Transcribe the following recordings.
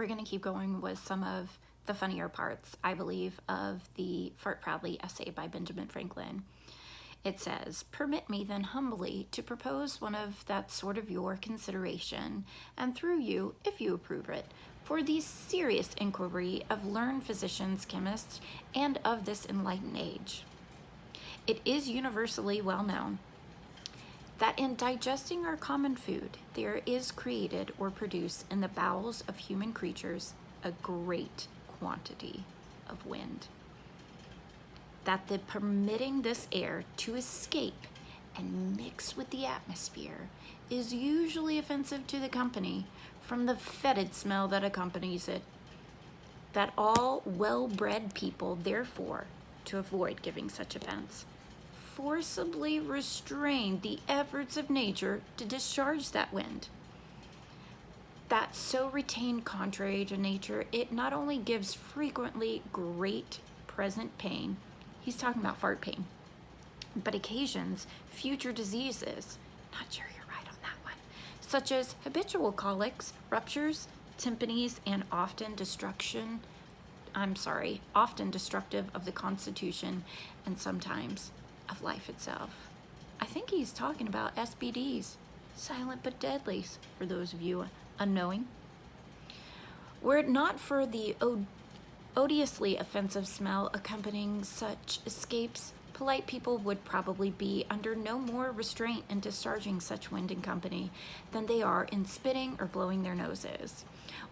we're going to keep going with some of the funnier parts, I believe, of the Fart Proudly essay by Benjamin Franklin. It says, "Permit me then humbly to propose one of that sort of your consideration, and through you, if you approve it, for the serious inquiry of learned physicians, chemists, and of this enlightened age. It is universally well known that in digesting our common food, there is created or produced in the bowels of human creatures a great quantity of wind. That the permitting this air to escape and mix with the atmosphere is usually offensive to the company from the fetid smell that accompanies it. That all well-bred people, therefore, to avoid giving such offense, forcibly restrain the efforts of nature to discharge that wind. That so retained contrary to nature, it not only gives frequently great present pain," he's talking about fart pain, "but occasions future diseases," not sure you're right on that one, "such as habitual colics, ruptures, tympanies, and often destructive of the constitution and sometimes of life itself." I think he's talking about SBDs, silent but deadlies, for those of you unknowing. "Were it not for the odiously offensive smell accompanying such escapes, polite people would probably be under no more restraint in discharging such wind in company than they are in spitting or blowing their noses.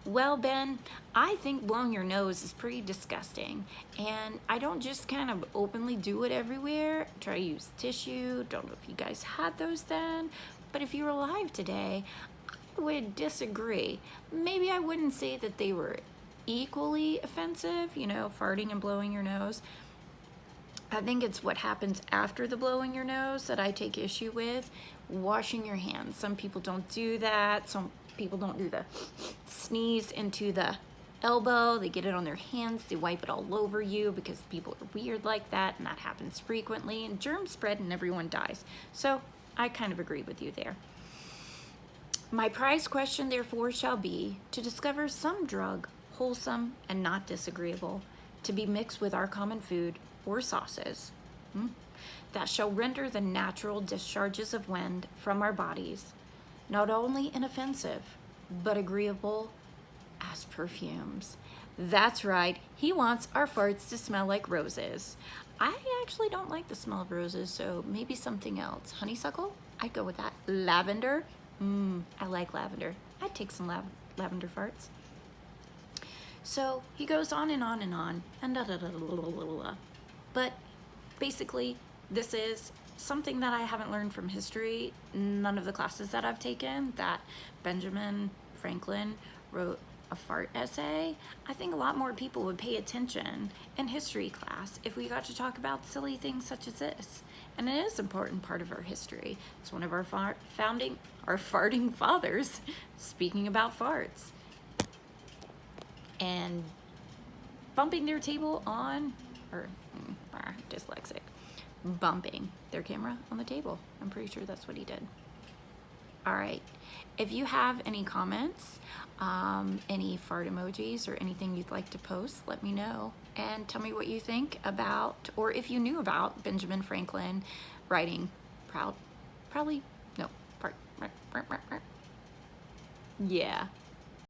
Well, Ben, I think blowing your nose is pretty disgusting, and I don't just kind of openly do it everywhere. Try to use tissue. Don't know if you guys had those then, but if you were alive today, I would disagree. Maybe I wouldn't say that they were equally offensive, farting and blowing your nose. I think it's what happens after the blowing your nose that I take issue with. Washing your hands. Some people don't do that. Some people don't do the sneeze into the elbow. They get it on their hands. They wipe it all over you because people are weird like that, and that happens frequently, and germs spread and everyone dies. So I kind of agree with you there. My prize question, therefore, shall be to discover some drug, wholesome and not disagreeable, to be mixed with our common food or sauces, that shall render the natural discharges of wind from our bodies not only inoffensive, but agreeable as perfumes." That's right, he wants our farts to smell like roses. I actually don't like the smell of roses, so maybe something else. Honeysuckle? I'd go with that. Lavender? I like lavender. I'd take some lavender farts. So he goes on and on and on, and But basically, this is something that I haven't learned from history, none of the classes that I've taken, that Benjamin Franklin wrote a fart essay. I think a lot more people would pay attention in history class if we got to talk about silly things such as this. And it is an important part of our history. It's one of our farting fathers speaking about farts. And bumping their table on, dyslexic, bumping their camera on the table. I'm pretty sure that's what he did. All right, if you have any comments, any fart emojis or anything you'd like to post, let me know and tell me what you think about, or if you knew about Benjamin Franklin writing fart. Yeah,